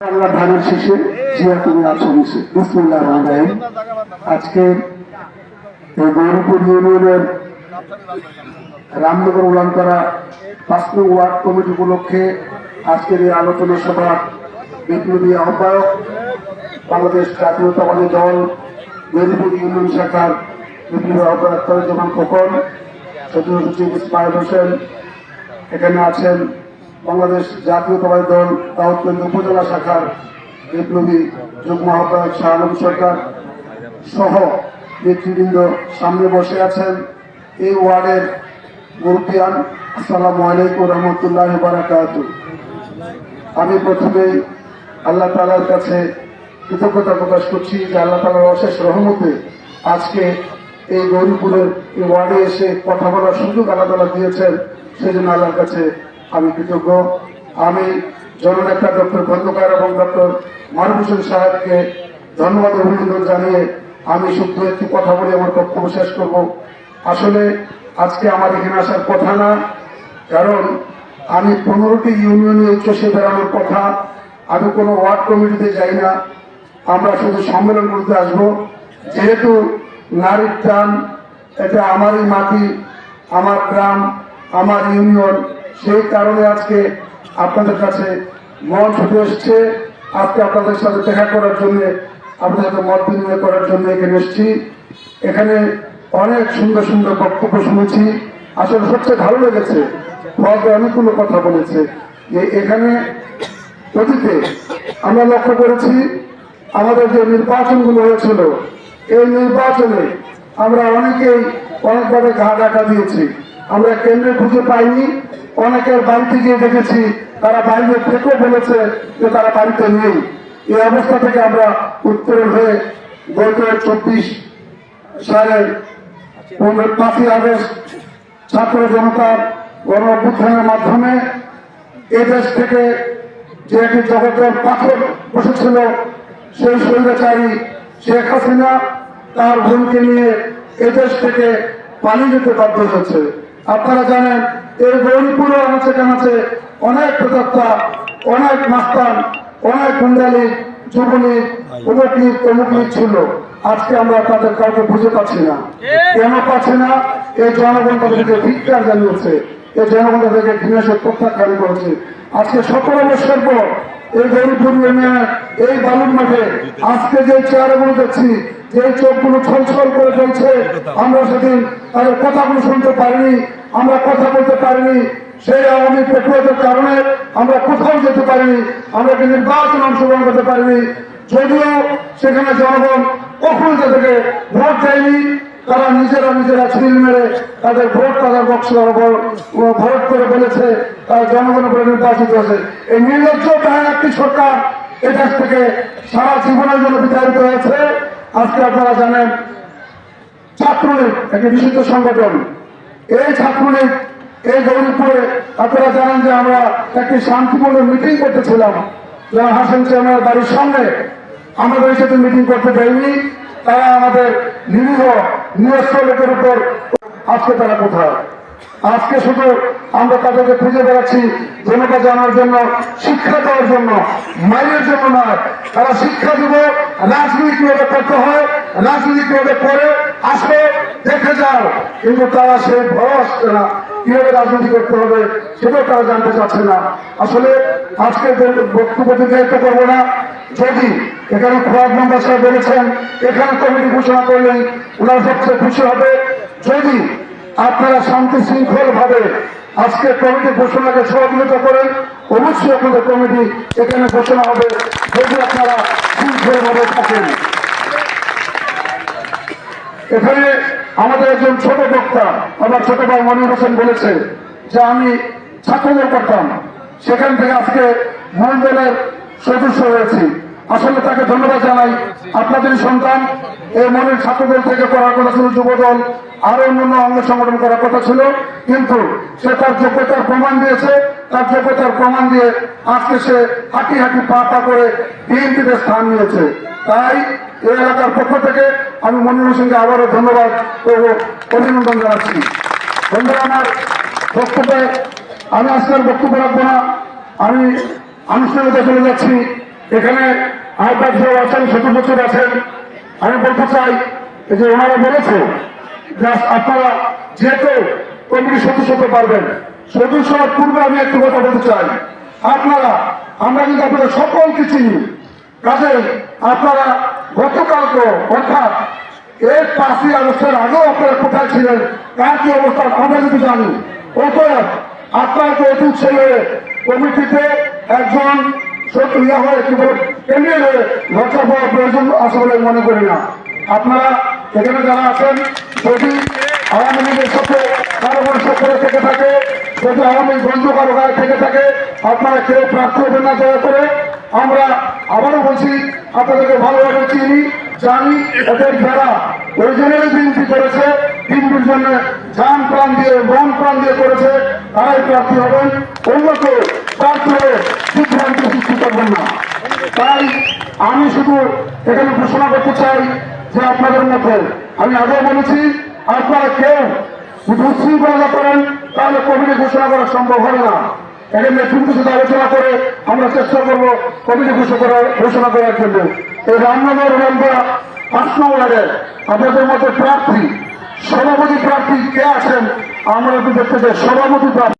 বাংলা ধানের শীষে জিয়া তুমি আছো মিশে বিসমিল্লাহির রহমানির রহিম। আজকে এই গৌরীপুর ইউনিয়নের রামনগর উলানপাড়া ৫ নং ওয়ার্ড কমিটি উপলক্ষে আজকের এই আলোচনা সভা বিপ্লবী আহ্বায়ক বাংলাদেশ জাতীয়তাবাদী দল গৌরীপুর ইউনিয়ন শাখার বিপ্লবী আহ্বায়ক তারেক খোকন, সদস্য সচিব ইসমাইল হোসেন, এখানে আছেন বাংলাদেশ জাতীয়তাবাদী দল দাউদকান্দি উপজেলা শাখার বিপ্লবী যুগ্ম আহ্বায়ক শাহ আলম সরকার সহ নেতৃবৃন্দ সামনে বসে আছেন। এই ওয়ার্ডের মুরব্বিয়ান, আসসালামু আলাইকুম রহমতুল্লাহি ওয়া বারাকাতুহু। আমি প্রথমেই আল্লাহ তাআলার কাছে কৃতজ্ঞতা প্রকাশ করছি যে আল্লাহ তাআলার অশেষ রহমতে আজকে এই গৌরীপুরের এই ওয়ার্ডে এসে কথা বলার সুযোগ আল্লাহ তাআলা দিয়েছেন, সেজন্য আল্লাহর কাছে আমি কৃতজ্ঞ। আমি জননেতা ডক্টর খন্দকার এবং ডক্টর মারুফ হোসেন সাহেবকে ধন্যবাদ অভিনন্দন জানিয়ে আমি শুদ্ধ একটি কথা বলে আমার বক্তব্য শেষ করব। আসলে আজকে আমার এখানে আসার কথা না, কারণ আমি 15টি ইউনিয়নে চষে বেড়ানোর কথা। আমি কোনো ওয়ার্ড কমিটিতে যাই না, আমরা শুধু সম্মেলন করতে আসবো। যেহেতু নারীর টান, এটা আমারই মাটি, আমার গ্রাম, আমার ইউনিয়ন, সেই কারণে আজকে আপনাদের কাছে মঞ্চ উঠে এসছে। আজকে আপনাদের সাথে দেখা করার জন্য, আপনাদের সাথে মত বিনিময় করার জন্য এখানে এসেছি। এখানে অনেক সুন্দর সুন্দর বক্তব্য শুনেছি। আসলে সবচেয়ে ভালো লেগেছে, অনেকগুলো কথা বলেছে যে এখানে অতীতে আমরা লক্ষ্য করেছি আমাদের যে নির্বাচনগুলো হয়েছিল, এই নির্বাচনে আমরা অনেকেই অনেকভাবে ঘা ঢাকা দিয়েছি। আমরা কেন্দ্রে খুঁজে পাইনি, অনেকের বাড়িতে গিয়ে দেখেছি তারা বাইরে থেকেও বলেছে যে তারা বাড়িতে নেই। এই অবস্থা থেকে আমরা উত্তরণ হয়ে গত 24 সালের 5ই আগস্ট ছাত্র জনতার গণ অভ্যুত্থানের মাধ্যমে এই দেশ থেকে যে একটি জগতের পাথর বসেছিল, সেই স্বৈরাচারী শেখ হাসিনা তার বোনকে নিয়ে এদেশ থেকে পালিয়ে যেতে বাধ্য হয়েছে। আপনারা জানেন এই গৌরীপুরে আনাচে কানাচে অনেক প্রতাপ্তা, অনেক মাস্তান, অনেক গুন্ডালি, যুবলীগ, অমুকলীগ তমুকলীগ ছিল। আজকে আমরা তাদের কাউকে বুঝে পাচ্ছি না। কেন পাচ্ছি না? এই জনগণ তাদেরকে ধিক্কার জানিয়েছে, এই জনগণ তাদেরকে ঘৃণাসে প্রত্যাখ্যান করেছে। আজকে 17 বছর পর এই গৌরীপুর ইউনিয়নের এই বালুর মাঠে আজকে যে চেয়ারগুলো দেখছি, যে চোখগুলো ছলছল করে চলছে, আমরা সেদিন তাদের কথাগুলো শুনতে পারিনি, আমরা কথা বলতে পারিনি। সেই আওয়ামী প্রক্রিয়ার কারণে আমরা কোথাও যেতে পারিনি, আমরা কি নির্বাচন অংশগ্রহণ করতে পারিনি। যদিও সেখানে জনগণ কখনো তাদেরকে ভোট দেয়নি, তারা নিজেরা ছিল মেরে তাদের ভোট তাদের বক্সে ভোট করে বলেছে তারা জনগণের উপরে নির্বাচিত হয়েছে। এই নির্লজ্জ তার একটি সরকার এ দেশ থেকে সারা জীবনের জন্য বিতাড়িত হয়েছে। আজকে আপনারা জানেন ছাত্রলীগ একটি নিষিদ্ধ সংগঠন। এই ছাত্রলীগ এই গৌরীপুরে আপনারা জানেন যে আমরা একটি শান্তিপূর্ণ মিটিং করতেছিলাম হাসান চেয়ারম্যানের বাড়ির সামনে। আমাদের সাথে মিটিং করতে দেয়নি, তারা আমাদের নিরীহ নিরস্ত্র লোকের উপর। আজকে তারা কোথায়? আজকে শুধু আমরা তাদেরকে খুঁজে বেড়াচ্ছি জনতা জানার জন্য, শিক্ষা দেওয়ার জন্য, মাইনের জন্য নয়। তারা শিক্ষা দিব রাজনীতি কিভাবে করতে হয়, রাজনীতি কিভাবে করে আসবে দেখে যাও, কিন্তু তারা সেই ভরস না কিভাবে রাজনীতি করতে হবে সেটাও তারা জানতে চাচ্ছে না। আসলে আজকে বক্তব্য দীর্ঘায়িত করবো না। যদি এখানে খোয়াব মেম্বার সাহেব বলেছেন এখানে কমিটি ঘোষণা করলেই ওনারা সবচেয়ে খুশি হবে। যদি আপনারা শান্তি শৃঙ্খল ভাবে আজকে কমিটি ঘোষণাকে সহযোগিতা করেন, অবশ্যই আপনাদের কমিটি এখানে ঘোষণা হবে, যদি আপনারা শৃঙ্খল ভাবে থাকেন। এখানে আমাদের একজন ছোট বক্তা আমার ছোট ভাই মনির হোসেন বলেছে যে আমি ছাত্রদের করতাম, সেখান থেকে আজকে মন্ডলের সদস্য হয়েছি। আসলে তাকে ধন্যবাদ জানাই। আপনাদের সন্তান এই মনের ছাত্রদল থেকে করার কথা ছিল, যুবদল আরো অন্যান্য অঙ্গ সংগঠন করার কথা ছিল, কিন্তু সে তার যোগ্যতার প্রমাণ দিয়েছে। তার যোগ্যতার প্রমাণ দিয়ে আজকে সে হাঁটি হাঁটি পা পা করে বিএনপিতে স্থান নিয়েছে। তাই এই এলাকার পক্ষ থেকে আমি মনির হোসেনকে আবারও ধন্যবাদ ও অভিনন্দন জানাচ্ছি। বন্ধুরা, আমার বক্তব্যে আমি আজকের বক্তব্য রাখবো না, আমি আনুষ্ঠানিকতা চলে যাচ্ছি। এখানে আহ্বায়ক সাহেব আছেন, সচিব সচিব আছেন। আমি বলতে চাই যে ওনারা বলেছে যে আপনারা যেহেতু কমিটির সদস্য হতে পারবেন, সদস্য হওয়ার পূর্বে আমি একটু কথা বলতে চাই। আমরা কিন্তু আপনাদের সকলকে চিনি, কাজে আপনারা গতকালকে অর্থাৎ এর 5ই আগস্টের আগেও আপনারা কোথায় ছিলেন, কার কি অবস্থা আমরা কিন্তু জানি। অতএব আপনাকে অতীত ছেলে কমিটিতে একজন ইয়া হয়ে কি বলে কেন্দ্রীয় হয়ে লজ্জা পাওয়ার প্রয়োজন আছে বলে মনে করি না। আপনারা এখানে যারা আছেন, যদি আওয়ামী লীগের সাথে কারোবার সফরে থেকে থাকে, যদি আওয়ামী বন্ধু কারো গায়ে থেকে থাকে, আপনারা কেউ প্রার্থী হবেন না দয়া করে। আমরা আবারও বলছি, আপনাদেরকে ভালোভাবে চিনি, জানি এদের যারা ওই জনের বিনতি করেছে, বিনতির জন্য জান প্রাণ দিয়ে মন প্রাণ দিয়ে করেছে, তারাই প্রার্থী হবেন। অন্য কেউ প্রার্থী হয়ে বিভ্রান্তি সৃষ্টি করবেন না। তাই আমি শুধু এখানে ঘোষণা করতে চাই যে আপনাদের মধ্যে আমি আগেও বলেছি, আপনারা কেউ উচ্ছৃঙ্খলা করেন তাহলে কমিটি ঘোষণা করা সম্ভব হবে না। এখানে নেতৃত্বের সাথে আলোচনা করে আমরা চেষ্টা করব কমিটি ঘোষণা করার জন্য। এই রামনগর রমবা 5 নং ওয়ার্ডের আপনাদের মধ্যে প্রার্থী, সভাপতি প্রার্থী কে আছেন আমরা একটু দেখতে চাই। সভাপতি প্রার্থী